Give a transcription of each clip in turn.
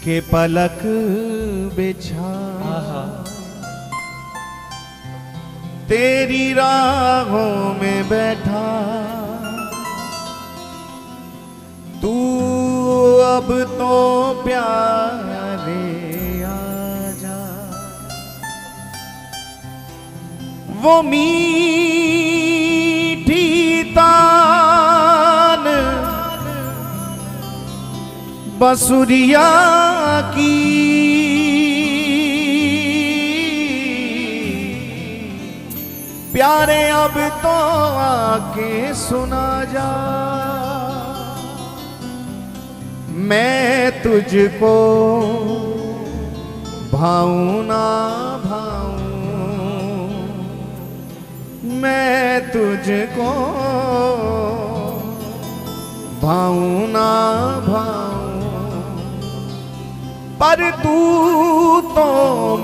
के पलक बिछा तेरी राहों में बैठा, तू अब तो प्यारे आजा। वो मीठी तान बसुरिया की प्यारे अब तो आके सुना जा। मैं तुझको भाऊं ना भाऊं, मैं तुझको भाऊं ना भाऊं, पर तू तो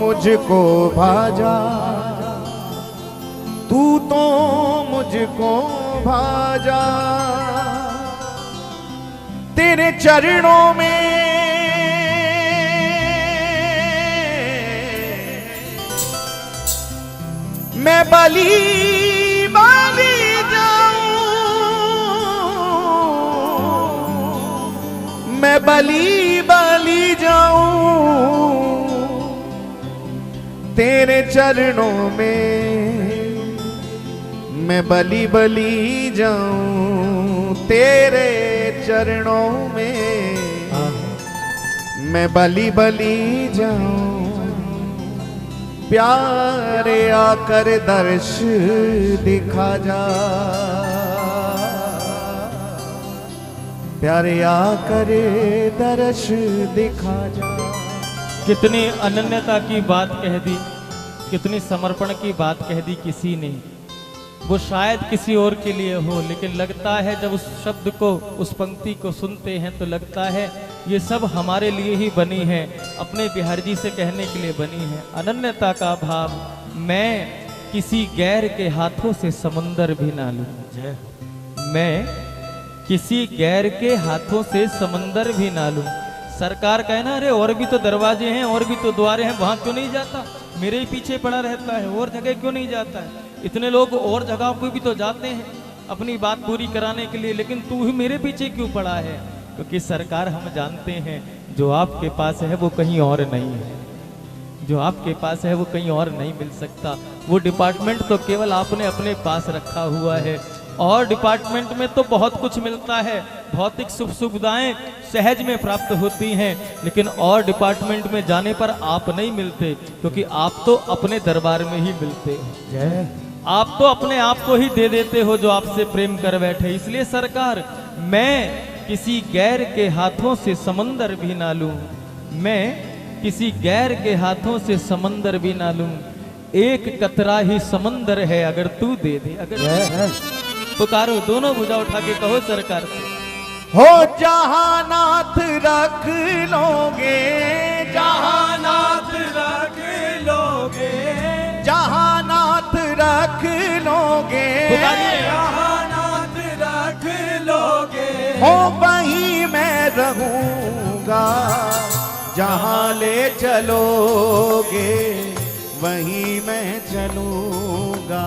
मुझको भाजा, तू तो मुझको भाजा। तेरे चरणों में मैं बलि बलि जाऊं, मैं बलि बलि जाऊं। तेरे चरणों में मैं बलि बलि जाऊं, तेरे चरणों में मैं बलि बलि जाऊं। प्यारे आकर दर्श दिखा जा, प्यारे आकर दर्श दिखा जा। कितनी अनन्यता की बात कह दी, कितनी समर्पण की बात कह दी किसी ने। वो शायद किसी और के लिए हो, लेकिन लगता है जब उस शब्द को, उस पंक्ति को सुनते हैं तो लगता है ये सब हमारे लिए ही बनी है, अपने बिहार जी से कहने के लिए बनी है। अनन्यता का भाव, मैं किसी गैर के हाथों से समंदर भी ना लूं, मैं किसी गैर के हाथों से समंदर भी ना लूं। सरकार कहना अरे और भी तो दरवाजे हैं, और भी तो द्वारे हैं, वहां क्यों नहीं जाता, मेरे ही पीछे पड़ा रहता है, और जगह क्यों नहीं जाता है। इतने लोग और जगह पे भी तो जाते हैं अपनी बात पूरी कराने के लिए, लेकिन तू ही मेरे पीछे क्यों पड़ा है। क्योंकि सरकार हम जानते हैं जो आपके पास है वो कहीं और नहीं है, जो आपके पास है वो कहीं और नहीं मिल सकता। वो डिपार्टमेंट तो केवल आपने अपने पास रखा हुआ है, और डिपार्टमेंट में तो बहुत कुछ मिलता है, भौतिक सुख सुविधाएं सहज में प्राप्त होती हैं, लेकिन और डिपार्टमेंट में जाने पर आप नहीं मिलते, क्योंकि आप तो अपने दरबार में ही मिलते हो। आप तो अपने आप को ही दे देते हो जो आपसे प्रेम कर बैठे। इसलिए सरकार, मैं किसी गैर के हाथों से समंदर भी ना लूं, मैं किसी गैर के हाथों से समंदर भी ना लूं। एक कतरा ही समंदर है अगर तू दे दे। अगर पुकारो, दोनों भुजा उठा के कहो सरकार से, हो जहानात रख लोगे, जहानात रख लोगे, जहानात रख लोगे, जहानात रख लोगे। हो वहीं मैं रहूंगा, जहां ले चलोगे वहीं मैं चलूंगा।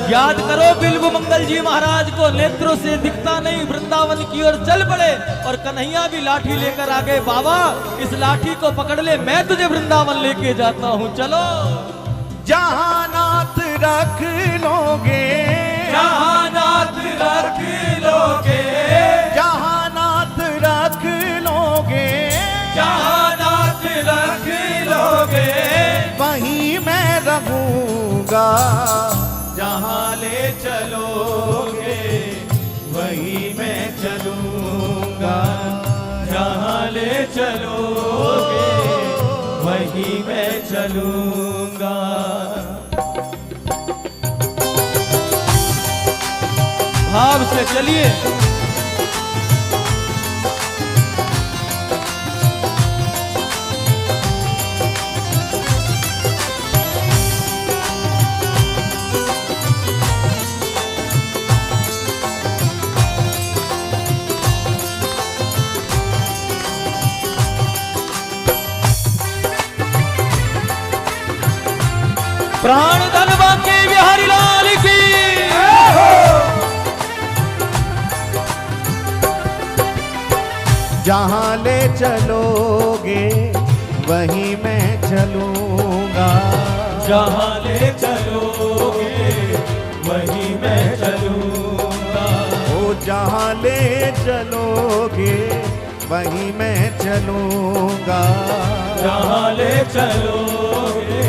याद करो बिल्व मंगल जी महाराज को, नेत्रों से दिखता नहीं वृंदावन की ओर चल पड़े, और कन्हैया भी लाठी लेकर आ गए। बाबा इस लाठी को पकड़ ले, मैं तुझे वृंदावन लेके जाता हूँ, चलो। जहानात रख लोगे, जहानात रख लोगे, जहानात रख लोगे, जहानात रख लोगे। वहीं मैं रहूंगा, जहाँ ले चलोगे वहीं मैं चलूंगा, जहाँ ले चलोगे वहीं मैं चलूंगा। भाव से चलिए। प्राण धन बांके बिहारी लाल की। जहाँ ले चलोगे वहीं मैं चलूंगा, जहाँ ले चलोगे वहीं मैं चलूंगा। ओ जहाँ ले चलोगे वहीं मैं चलूंगा, जहाँ ले चलोगे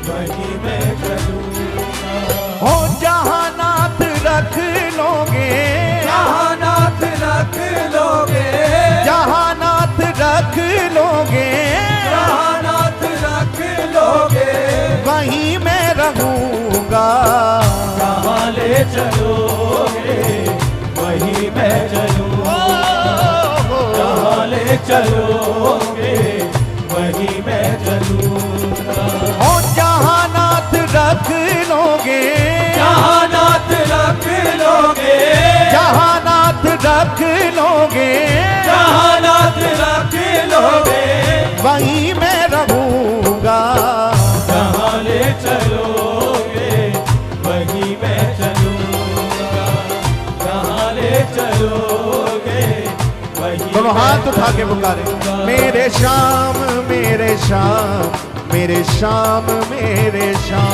वहीं मैं चलूंगा। ओ जहाँ नाथ रख लोगे, जहाँ नाथ रख लोगे, जहाँ नाथ रख लोगे, जहाँ नाथ रख लोगे वहीं मैं रहूंगा, जहाँ ले चलोगे वहीं मैं चलूंगा। जहाँ ले चलोगे वहीं मैं चलूंगा। ओ जहाँ नाथ रख लोगे, जहाँ नाथ रख लोगे, जहाँ नाथ रख लोगे, जहाँ नाथ रख लोगे वहीं मैं रहूंगा, जहाँ ले चलोगे वहीं मैं चलूंगा। जहाँ ले चलोगे वहीं दोनों हाथ उठा के पुकारे, मेरे श्याम मेरे श्याम मेरे श्याम मेरे श्याम,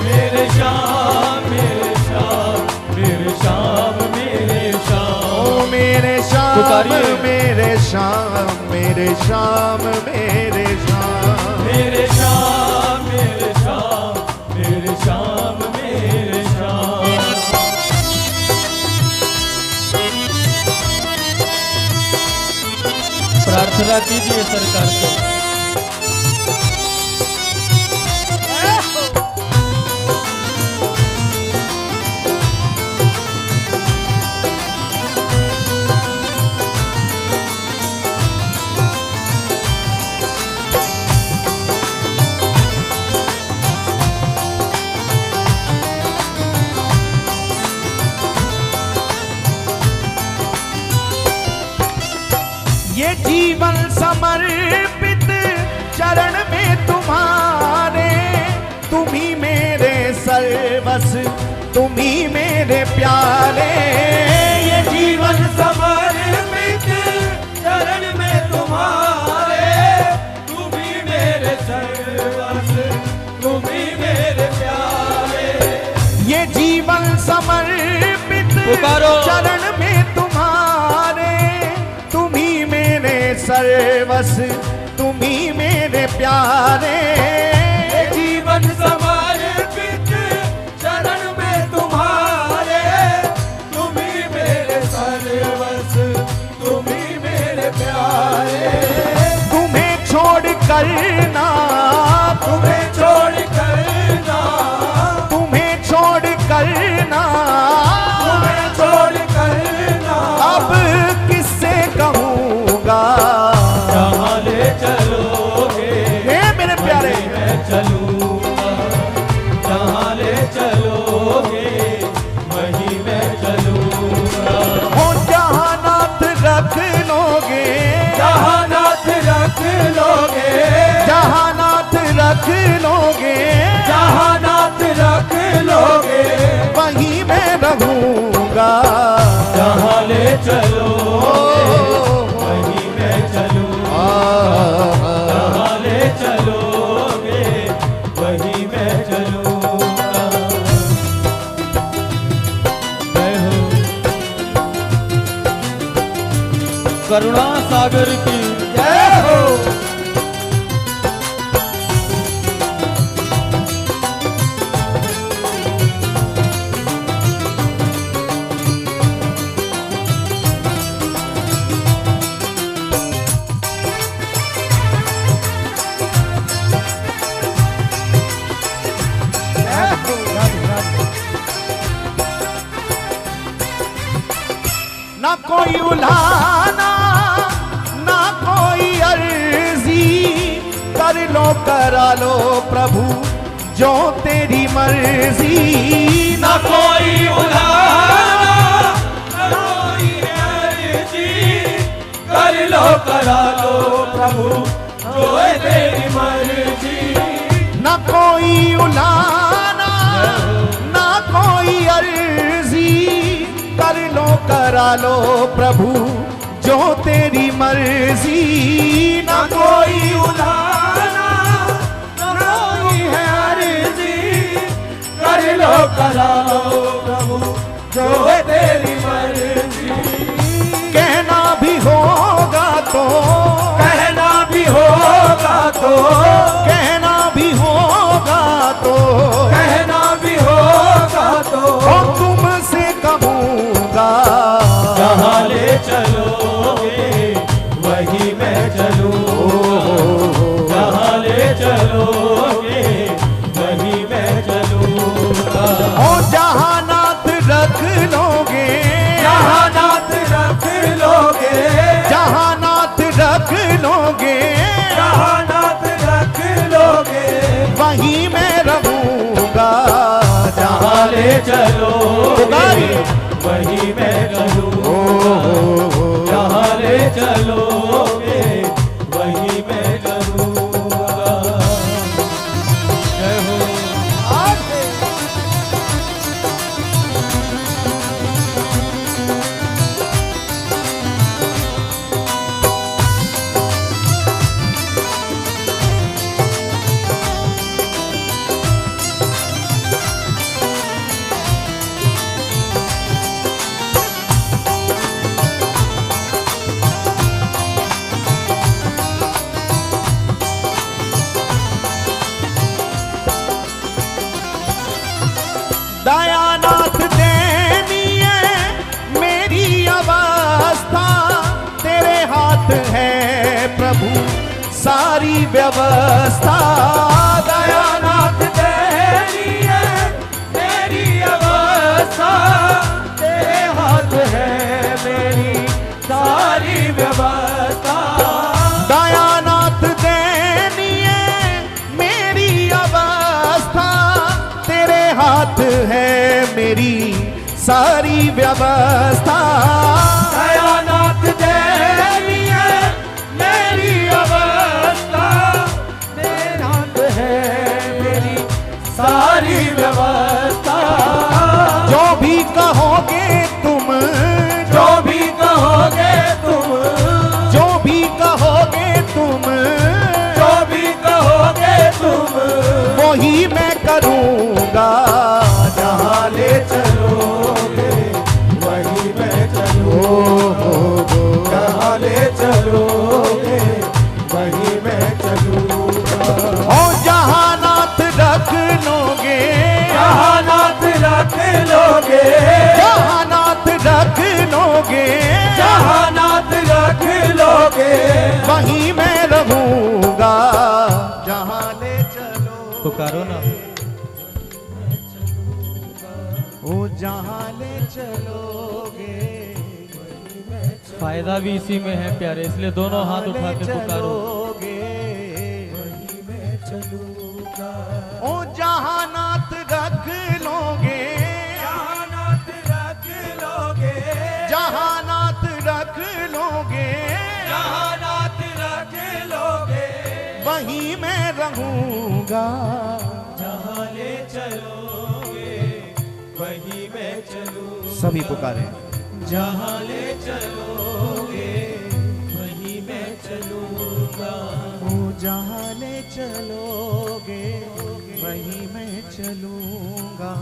मेरे श्याम मेरे श्याम मेरे श्याम मेरे श्याम। ओ मेरे श्याम पुकारिए। मेरे श्याम मेरे श्याम मेरे श्याम, मेरे श्याम मेरे श्याम मेरे श्याम मेरे श्याम। प्रार्थना कीजिए सरकार से। ये जीवन समर्पित चरण में तुम्हारे, तुम ही मेरे सर्वस तुम ही मेरे प्यारे। ये जीवन समर्पित चरण में तुम्हारे, तुम ही मेरे सर्वस तुम ही मेरे प्यारे। ये जीवन समर्पित पुकारो। चरण में तुम्हारे, तुम ही मेरे सर्वस तुम ही मेरे प्यारे। ये जीवन समर्पित चरण में तुम्हारे, तुम ही मेरे सर्वस तुम ही मेरे प्यारे। तुम्हें छोड़ कर ना, तुम्हें छोड़ कर ना, तुम्हें छोड़ कर ना, तुम्हें छोड़ कर ना, अब किससे कहूँगा। जहाँ ले चलोगे हे मेरे प्यारे, वहीं मैं चलूंगा। जहाँ ले चलोगे वहीं मैं चलूंगा। हो जहाँ नाथ रख लोगे, जहाँ नाथ रख लोगे, जहाँ नाथ रख लोगे, जहाँ नाथ रख लोगे वहीं मैं रहूँगा। जहाँ ले चलोगे वहीं मैं चलूंगा। जहाँ ले चलोगे वहीं मैं चलूंगा। जय हो करुणा सागर की। जय हो। ना कोई उलाना ना कोई अर्जी, कर लो करा लो प्रभु जो तेरी मर्जी। ना कोई उलाना ना कोई अर्जी, कर लो करा लो प्रभु जो है तेरी मर्जी। ना कोई उलाना कर लो करा लो प्रभु जो तेरी मर्जी, ना कोई उलाना ना कोई है अर्जी, कर लो करा लो प्रभु जो है तेरी मर्जी। कहना भी होगा तो, कहना भी होगा तो, कहना भी होगा तो, कहना भी होगा तो, और तुमसे कहूँगा जहाँ ले चलोगे वही मैं चलूँ, जहाँ ले चलोगे वही मैं चलूँगा। और जहाँ नाथ रख लोगे, जहाँ नाथ रख लोगे, जहाँ नाथ रख लोगे, जहाँ नाथ रख लोगे वहीं मैं रहूँगा। जहाँ ले चलोगे वही मैं चलूँ, ओ जहाँ ले चलोगे वही मैं चलूँगा। जय हो। दयानाथ देनिए मेरी अवस्था, तेरे हाथ है प्रभु सारी व्यवस्था। दयानाथ देनिए मेरी अवस्था, तेरे हाथ है मेरी सारी व्यवस्था। दयानाथ देनिए मेरी अवस्था, तेरे हाथ है मेरी सारी व्यवस्था। दयानाथ देनिए मेरी अवस्था, तेरे हाथ है मेरी सारी व्यवस्था। जो भी कहोगे तुम, जो भी कहोगे तुम, जो भी कहोगे तुम, जो भी कहोगे तुम, वही मैं करूँगा। जहाँ ले चलोगे वही मैं चलूँ, जहाँ ले चलोगे वही मैं चलूँगा। और जहाँ नाथ रख लोगे, जहाँ नाथ रख लोगे, जहाँ नाथ रख लोगे, जहाँ नाथ रख लोगे वहीं मैं रहूँगा। जहाँ ले चलो पुकारो ना। ओ जहाँ ले चलोगे, फायदा भी इसी में है प्यारे, इसलिए दोनों हाथ उठा के पुकारो। ओ जहाँ नाथ रख लोगे, जहाँ नाथ रख लोगे, जहाँ नाथ रख लोगे, जहाँ नाथ रख लोगे वहीं मैं रहूँगा। जहाँ ले चलोगे वही मैं चलूँ, सभी पुकारे। जहाँ ले चलोगे वही मैं चलूँगा। ओ जहाँ ले चलोगे वहीं मैं चलूँगा।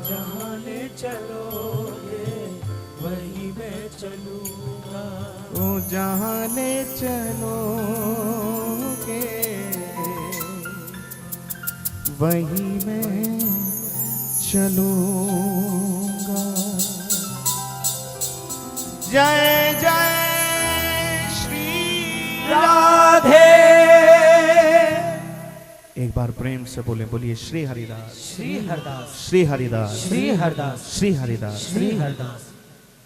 जहाँ ले चलोगे वही मैं चलूँगा। ओ जहाँ ले चलोगे वहीं मैं चलूँगा। जय जय श्री राधे। एक बार प्रेम से बोले, बोलिए श्री हरिदास, श्री हरदास, श्री हरिदास, श्री हरदास, श्री हरिदास। श्री हरदास।